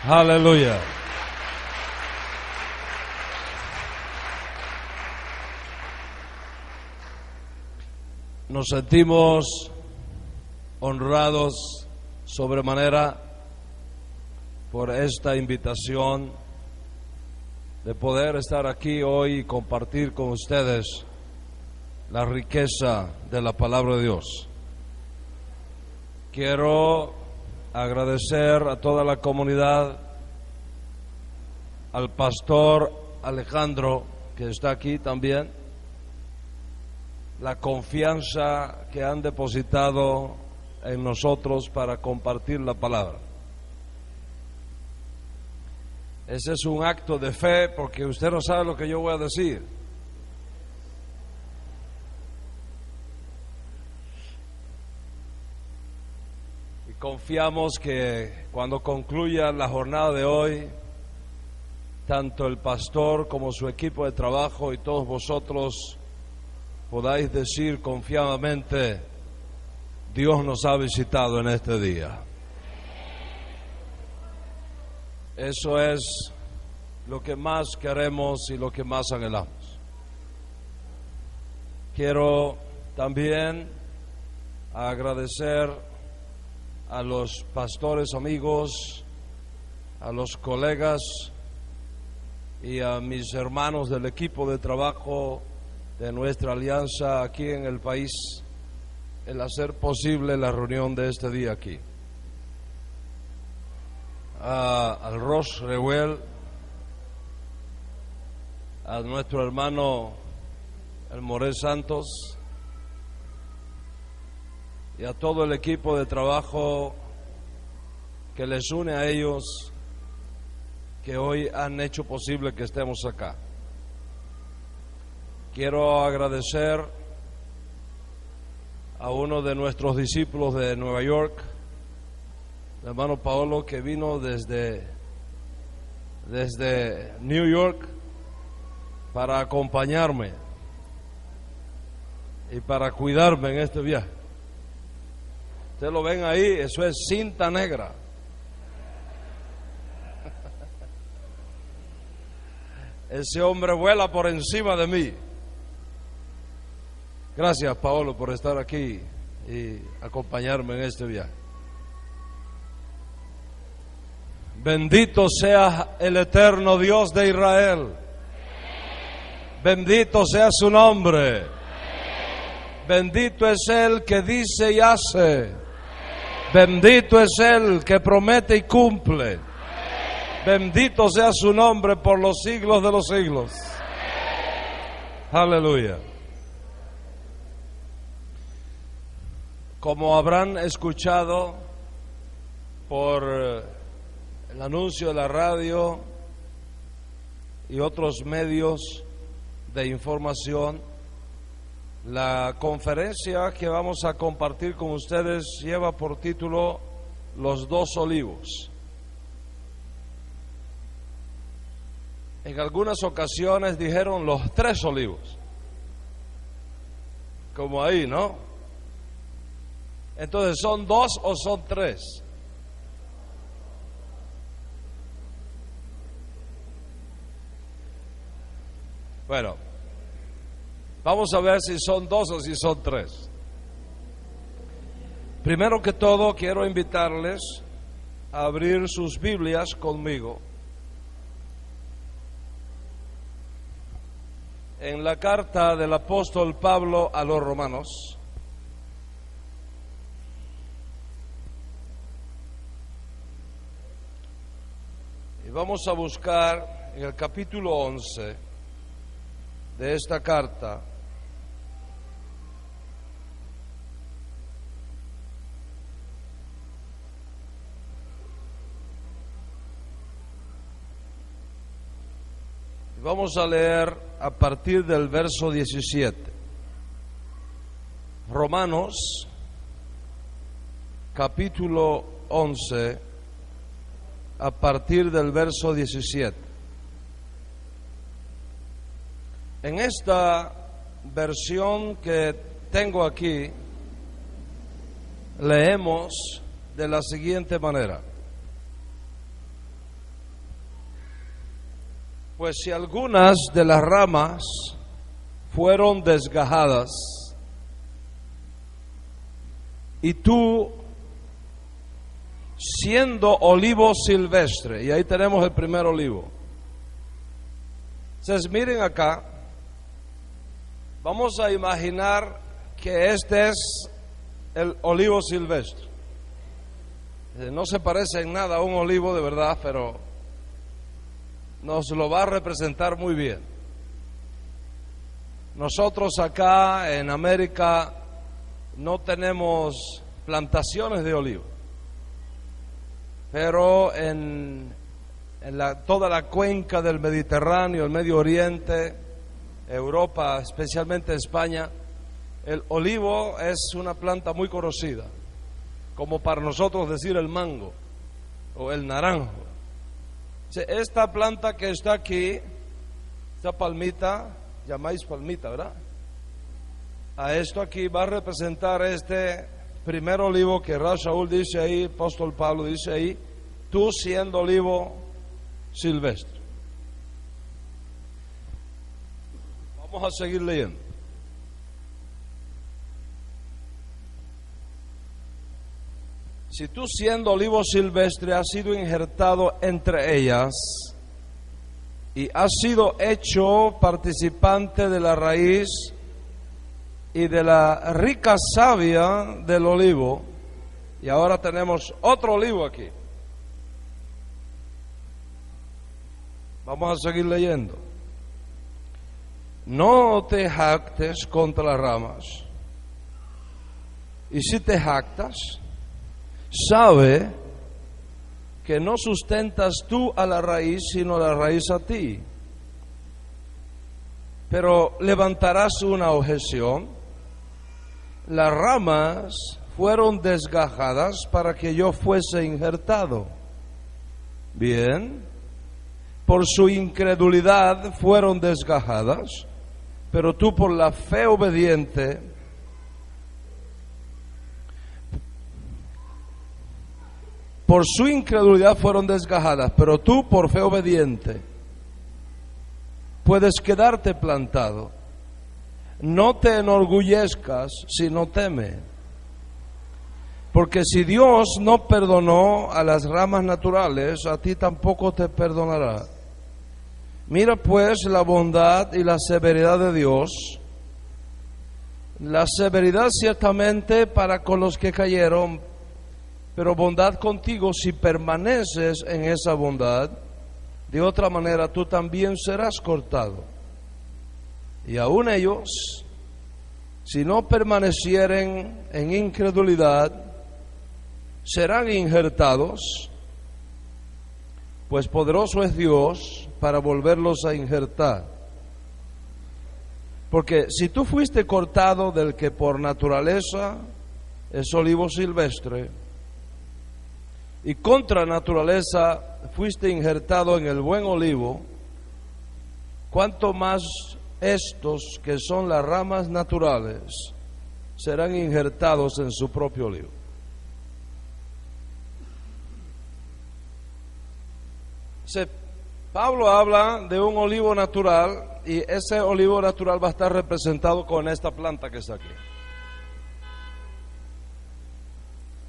Aleluya. Nos sentimos honrados sobremanera por esta invitación de poder estar aquí hoy y compartir con ustedes la riqueza de la palabra de Dios. Quiero agradecer a toda la comunidad, al pastor Alejandro, que está aquí también, la confianza que han depositado en nosotros para compartir la palabra. Ese es un acto de fe, porque usted no sabe lo que yo voy a decir. Y confiamos que cuando concluya la jornada de hoy, tanto el pastor como su equipo de trabajo y todos vosotros podáis decir confiadamente: Dios nos ha visitado en este día. Eso es lo que más queremos y lo que más anhelamos. Quiero también agradecer a los pastores amigos, a los colegas y a mis hermanos del equipo de trabajo de nuestra alianza aquí en el país, el hacer posible la reunión de este día aquí. Al Ross Reuel, a nuestro hermano el Morel Santos y a todo el equipo de trabajo que les une a ellos, que hoy han hecho posible que estemos acá. Quiero agradecer a uno de nuestros discípulos de Nueva York, el hermano Paolo, que vino desde New York para acompañarme y para cuidarme en este viaje. Ustedes lo ven ahí, eso es cinta negra. Ese hombre vuela por encima de mí. Gracias, Paolo, por estar aquí y acompañarme en este viaje. Bendito sea el eterno Dios de Israel. Bendito sea su nombre. Bendito es Él que dice y hace. Bendito es Él que promete y cumple. Bendito sea su nombre por los siglos de los siglos. Aleluya. Como habrán escuchado por el anuncio de la radio y otros medios de información, la conferencia que vamos a compartir con ustedes lleva por título Los dos olivos. En algunas ocasiones dijeron los tres olivos, como ahí, ¿no? Entonces, ¿son dos o son tres? Bueno, vamos a ver si son dos o si son tres. Primero que todo, quiero invitarles a abrir sus Biblias conmigo en la carta del apóstol Pablo a los Romanos. Y vamos a buscar en el capítulo 11 de esta carta y vamos a leer a partir del verso 17. Romanos capítulo 11 a partir del verso 17. En esta versión que tengo aquí, leemos de la siguiente manera: Pues si algunas de las ramas fueron desgajadas y tú, siendo olivo silvestre, y ahí tenemos el primer olivo. Entonces miren acá, vamos a imaginar que este es el olivo silvestre. No se parece en nada a un olivo de verdad, pero nos lo va a representar muy bien. Nosotros acá en América no tenemos plantaciones de olivo, pero en toda la cuenca del Mediterráneo, el Medio Oriente, Europa, especialmente España, el olivo es una planta muy conocida, como para nosotros decir el mango o el naranjo. Esta planta que está aquí, esta palmita, llamáis palmita, ¿verdad? A esto aquí va a representar este primer olivo que Ras Shaul dice ahí, apóstol Pablo dice ahí, tú siendo olivo silvestre. Vamos a seguir leyendo. Si tú siendo olivo silvestre has sido injertado entre ellas y has sido hecho participante de la raíz y de la rica savia del olivo, y ahora tenemos otro olivo aquí. Vamos a seguir leyendo. No te jactes contra las ramas, y si te jactas, sabe que no sustentas tú a la raíz, sino la raíz a ti. Pero levantarás una objeción. Las ramas fueron desgajadas para que yo fuese injertado. Bien, por su incredulidad fueron desgajadas, pero tú por la fe obediente, por su incredulidad fueron desgajadas, pero tú por fe obediente puedes quedarte plantado. No te enorgullezcas, sino teme. Porque si Dios no perdonó a las ramas naturales, a ti tampoco te perdonará. Mira pues la bondad y la severidad de Dios. La severidad ciertamente para con los que cayeron, pero bondad contigo si permaneces en esa bondad. De otra manera tú también serás cortado. Y aun ellos, si no permanecieren en incredulidad, serán injertados, pues poderoso es Dios para volverlos a injertar. Porque si tú fuiste cortado del que por naturaleza es olivo silvestre, y contra naturaleza fuiste injertado en el buen olivo, cuánto más estos que son las ramas naturales serán injertados en su propio olivo. Pablo habla de un olivo natural, y ese olivo natural va a estar representado con esta planta que está aquí.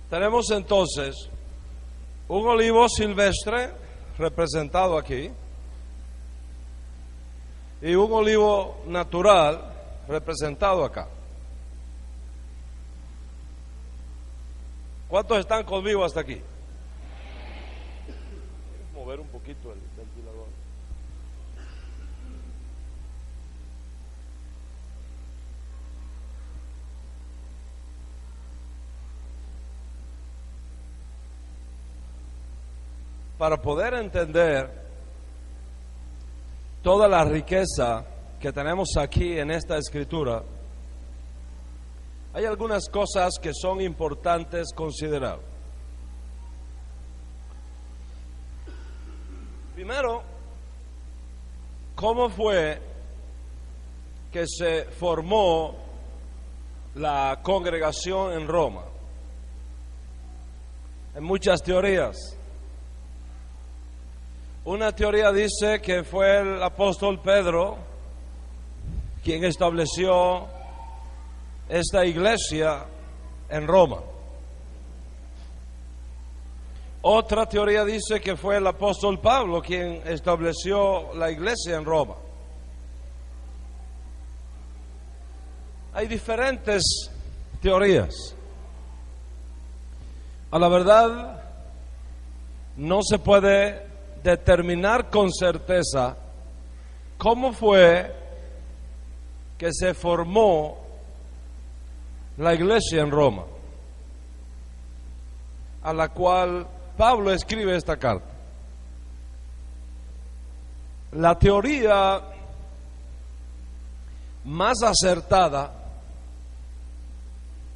Tenemos entonces un olivo silvestre representado aquí y un olivo natural representado acá. ¿Cuántos están conmigo hasta aquí? Mover un poquito el ventilador. Para poder entender toda la riqueza que tenemos aquí en esta escritura, hay algunas cosas que son importantes considerar. Primero, ¿cómo fue que se formó la congregación en Roma? Hay muchas teorías. Una teoría dice que fue el apóstol Pedro quien estableció esta iglesia en Roma. Otra teoría dice que fue el apóstol Pablo quien estableció la iglesia en Roma. Hay diferentes teorías. A la verdad, no se puede determinar con certeza cómo fue que se formó la iglesia en Roma, a la cual Pablo escribe esta carta. La teoría más acertada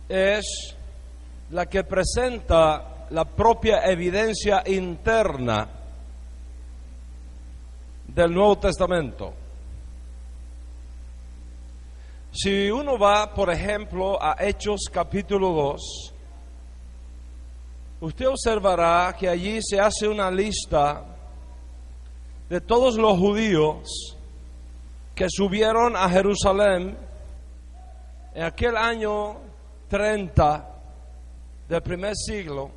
es la que presenta la propia evidencia interna del Nuevo Testamento. Si uno va, por ejemplo, a Hechos capítulo 2, usted observará que allí se hace una lista de todos los judíos que subieron a Jerusalén en aquel año 30 del primer siglo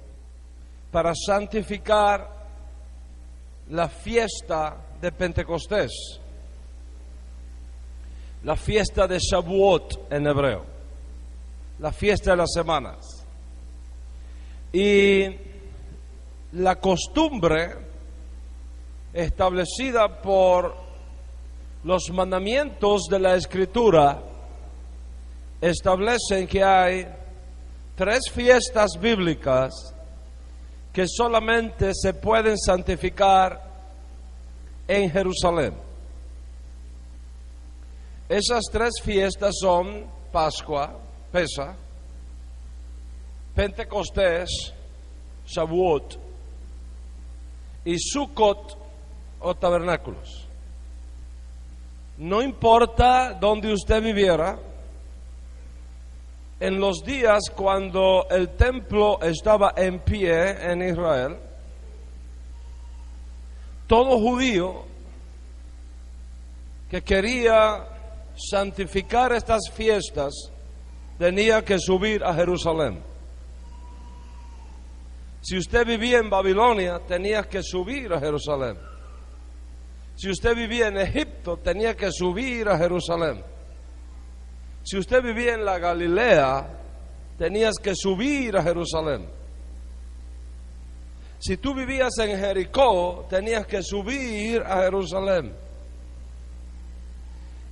para santificar la fiesta de Pentecostés, la fiesta de Shavuot en hebreo, la fiesta de las semanas. Y la costumbre establecida por los mandamientos de la Escritura establecen que hay 3 fiestas bíblicas que solamente se pueden santificar en Jerusalén. Esas 3 fiestas son Pascua, Pesaj, Pentecostés, Shavuot, y Sukkot o tabernáculos. No importa dónde usted viviera, en los días cuando el templo estaba en pie en Israel, todo judío que quería santificar estas fiestas tenía que subir a Jerusalén. Si usted vivía en Babilonia, tenía que subir a Jerusalén. Si usted vivía en Egipto, tenía que subir a Jerusalén. Si usted vivía en la Galilea, tenías que subir a Jerusalén. Si tú vivías en Jericó, tenías que subir a Jerusalén.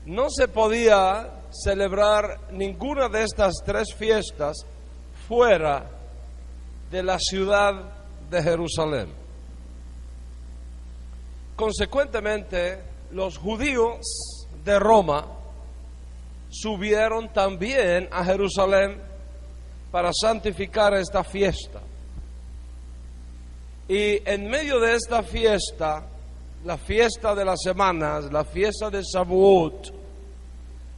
No se podía celebrar ninguna de estas 3 fiestas fuera de la ciudad de Jerusalén. Consecuentemente, los judíos de Roma subieron también a Jerusalén para santificar esta fiesta. Y en medio de esta fiesta, la fiesta de las semanas, la fiesta de Shavuot,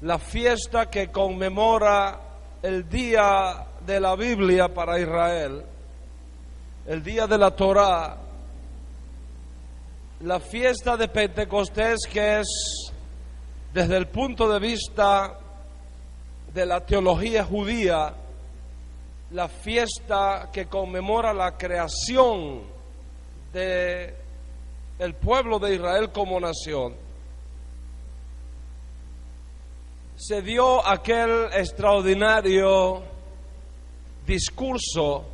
la fiesta que conmemora el día de la Biblia para Israel, el día de la Torá, la fiesta de Pentecostés, que es desde el punto de vista de la teología judía, la fiesta que conmemora la creación de el pueblo de Israel como nación. Se dio aquel extraordinario discurso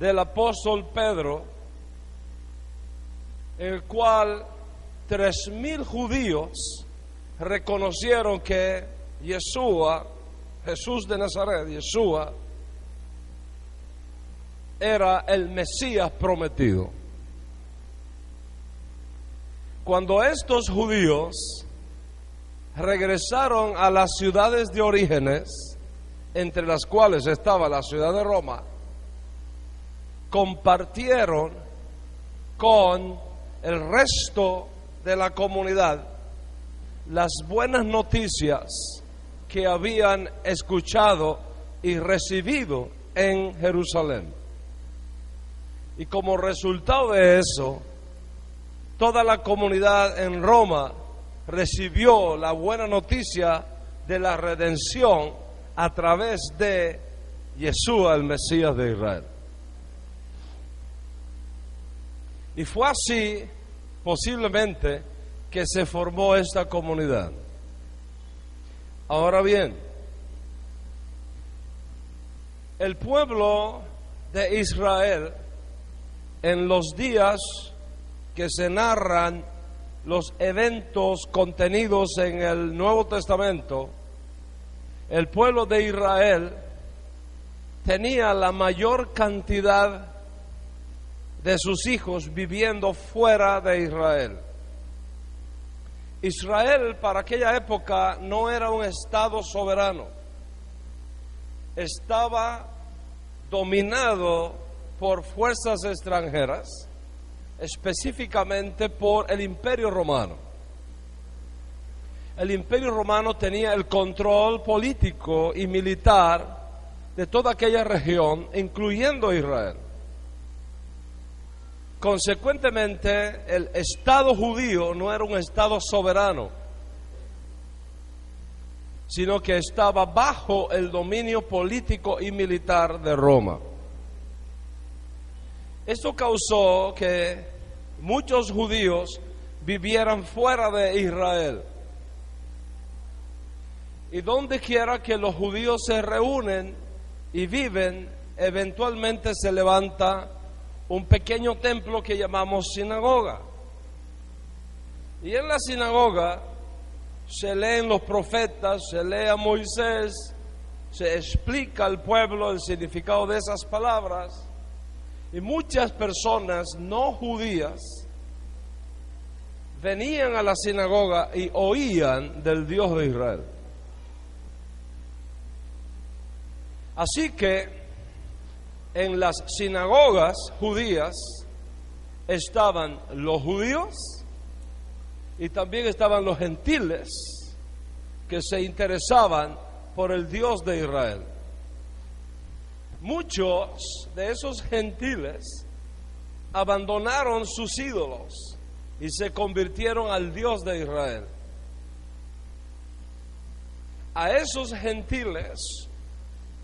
del apóstol Pedro, en el cual 3,000 judíos reconocieron que Yeshua, Jesús de Nazaret, Yeshua, era el Mesías prometido. Cuando estos judíos regresaron a las ciudades de orígenes, entre las cuales estaba la ciudad de Roma, compartieron con el resto de la comunidad las buenas noticias que habían escuchado y recibido en Jerusalén. Y como resultado de eso, toda la comunidad en Roma recibió la buena noticia de la redención a través de Yeshua, el Mesías de Israel. Y fue así, posiblemente, que se formó esta comunidad. Ahora bien, el pueblo de Israel, en los días que se narran los eventos contenidos en el Nuevo Testamento, el pueblo de Israel tenía la mayor cantidad de sus hijos viviendo fuera de Israel. Israel para aquella época no era un estado soberano, estaba dominado por fuerzas extranjeras, específicamente por el Imperio Romano. El Imperio Romano tenía el control político y militar de toda aquella región, incluyendo Israel. Consecuentemente, el Estado judío no era un Estado soberano, sino que estaba bajo el dominio político y militar de Roma. Esto causó que muchos judíos vivieran fuera de Israel. Y donde quiera que los judíos se reúnen y viven, eventualmente se levanta un pequeño templo que llamamos sinagoga. Y en la sinagoga se leen los profetas, se lee a Moisés, se explica al pueblo el significado de esas palabras. Y muchas personas no judías venían a la sinagoga y oían del Dios de Israel. Así que en las sinagogas judías estaban los judíos y también estaban los gentiles que se interesaban por el Dios de Israel. Muchos de esos gentiles abandonaron sus ídolos y se convirtieron al Dios de Israel. A esos gentiles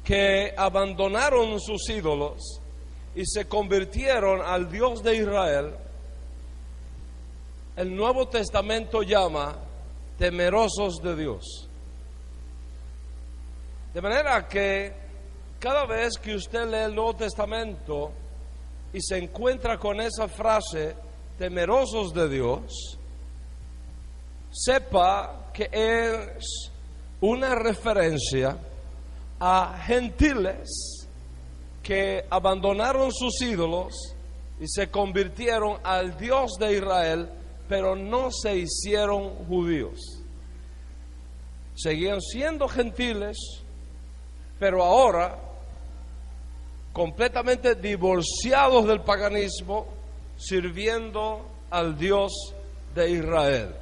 que abandonaron sus ídolos y se convirtieron al Dios de Israel, el Nuevo Testamento llama temerosos de Dios. De manera que cada vez que usted lee el Nuevo Testamento y se encuentra con esa frase, temerosos de Dios, sepa que es una referencia a gentiles que abandonaron sus ídolos y se convirtieron al Dios de Israel, pero no se hicieron judíos. Seguían siendo gentiles, pero ahora completamente divorciados del paganismo, sirviendo al Dios de Israel.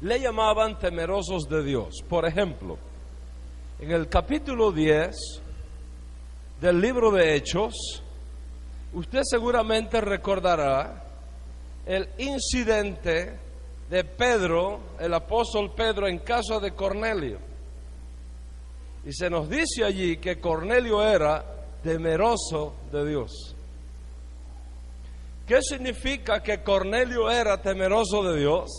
Le llamaban temerosos de Dios. Por ejemplo, en el capítulo 10 del libro de Hechos, usted seguramente recordará el incidente de Pedro, el apóstol Pedro, en casa de Cornelio. Y se nos dice allí que Cornelio era temeroso de Dios. ¿Qué significa que Cornelio era temeroso de Dios?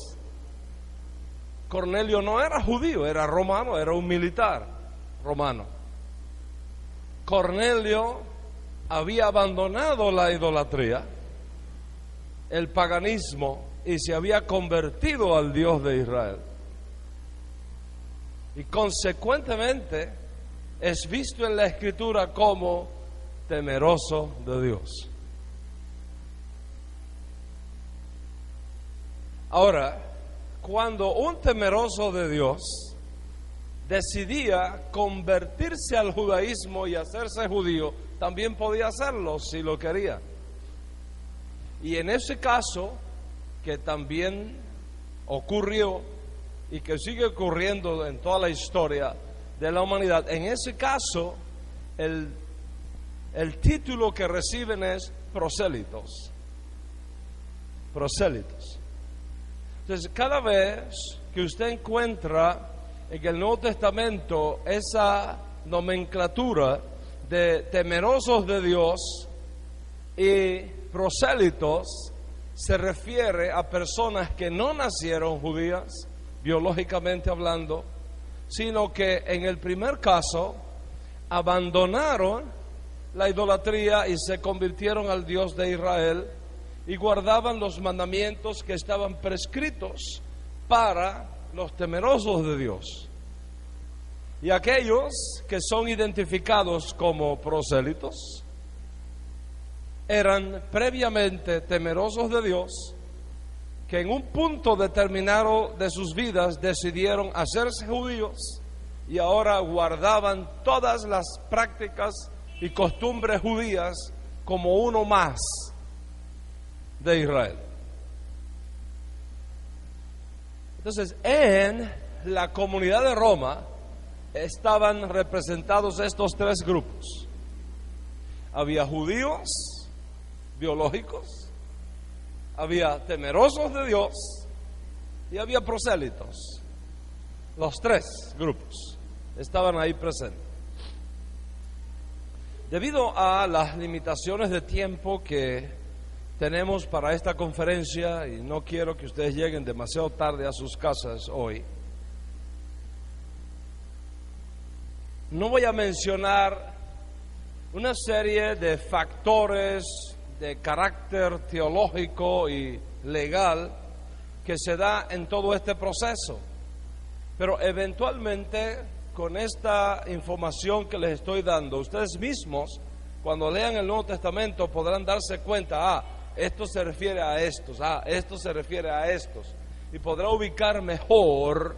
Cornelio no era judío, era romano, era un militar romano. Cornelio había abandonado la idolatría, el paganismo, y se había convertido al Dios de Israel. Y consecuentemente es visto en la Escritura como temeroso de Dios. Ahora, cuando un temeroso de Dios decidía convertirse al judaísmo y hacerse judío, también podía hacerlo si lo quería. Y en ese caso, que también ocurrió y que sigue ocurriendo en toda la historia de la humanidad, en ese caso el título que reciben es prosélitos. prosélitos. Entonces, cada vez que usted encuentra en el Nuevo Testamento esa nomenclatura de temerosos de Dios y prosélitos, se refiere a personas que no nacieron judías, biológicamente hablando, sino que en el primer caso abandonaron la idolatría y se convirtieron al Dios de Israel y guardaban los mandamientos que estaban prescritos para los temerosos de Dios. Y aquellos que son identificados como prosélitos eran previamente temerosos de Dios, que en un punto determinado de sus vidas decidieron hacerse judíos y ahora guardaban todas las prácticas y costumbres judías como uno más de Israel. Entonces, en la comunidad de Roma estaban representados estos tres grupos. Había judíos biológicos, había temerosos de Dios y había prosélitos. Los tres grupos estaban ahí presentes. Debido a las limitaciones de tiempo que tenemos para esta conferencia, y no quiero que ustedes lleguen demasiado tarde a sus casas hoy, no voy a mencionar una serie de factores de carácter teológico y legal que se da en todo este proceso, pero eventualmente con esta información que les estoy dando, ustedes mismos cuando lean el Nuevo Testamento podrán darse cuenta, esto se refiere a estos, esto se refiere a estos, y podrá ubicar mejor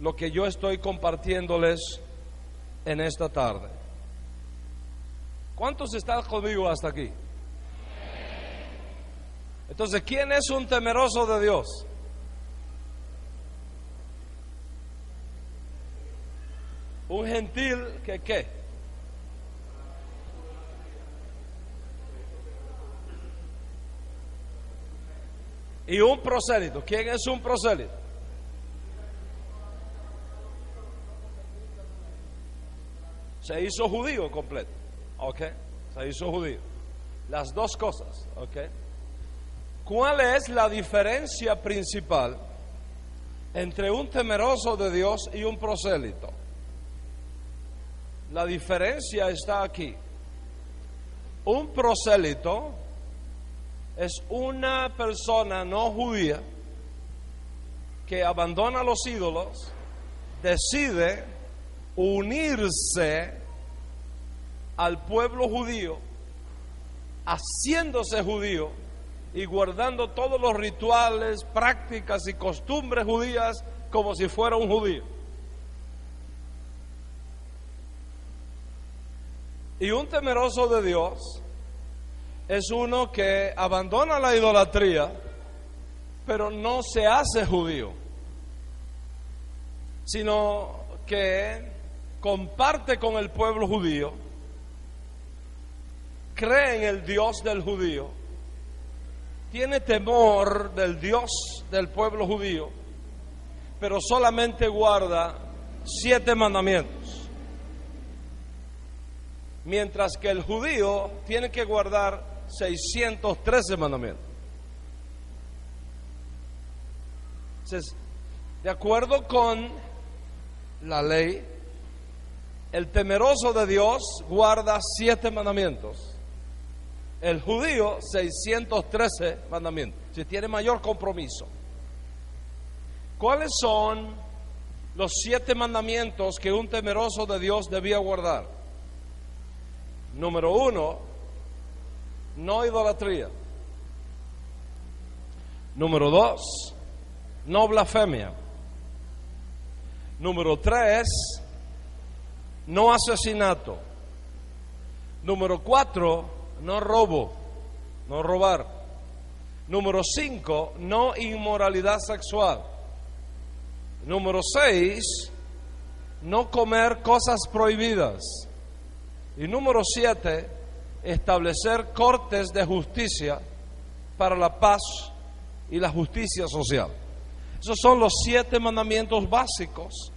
lo que yo estoy compartiéndoles en esta tarde. ¿Cuántos están conmigo hasta aquí? Entonces, ¿quién es un temeroso de Dios? Un gentil que ¿qué? Y un prosélito. ¿Quién es un prosélito? Se hizo judío completo. ¿Ok? Se hizo judío. Las dos cosas. ¿Ok? ¿Cuál es la diferencia principal entre un temeroso de Dios y un prosélito? La diferencia está aquí. Un prosélito es una persona no judía que abandona los ídolos, decide unirse al pueblo judío, haciéndose judío y guardando todos los rituales, prácticas y costumbres judías como si fuera un judío. Y un temeroso de Dios es uno que abandona la idolatría, pero no se hace judío, sino que comparte con el pueblo judío, cree en el Dios del judío, tiene temor del Dios del pueblo judío, pero solamente guarda 7 mandamientos. Mientras que el judío tiene que guardar 613 mandamientos. Entonces, de acuerdo con la ley, el temeroso de Dios guarda 7 mandamientos. El judío 613 mandamientos. Si tiene mayor compromiso. ¿Cuáles son los 7 mandamientos que un temeroso de Dios debía guardar? Número 1, no idolatría. Número 2, no blasfemia. Número 3, no asesinato. Número 4, no robo, no robar. Número 5, no inmoralidad sexual. Número 6, no comer cosas prohibidas. Y número 7, establecer cortes de justicia para la paz y la justicia social. Esos son los 7 mandamientos básicos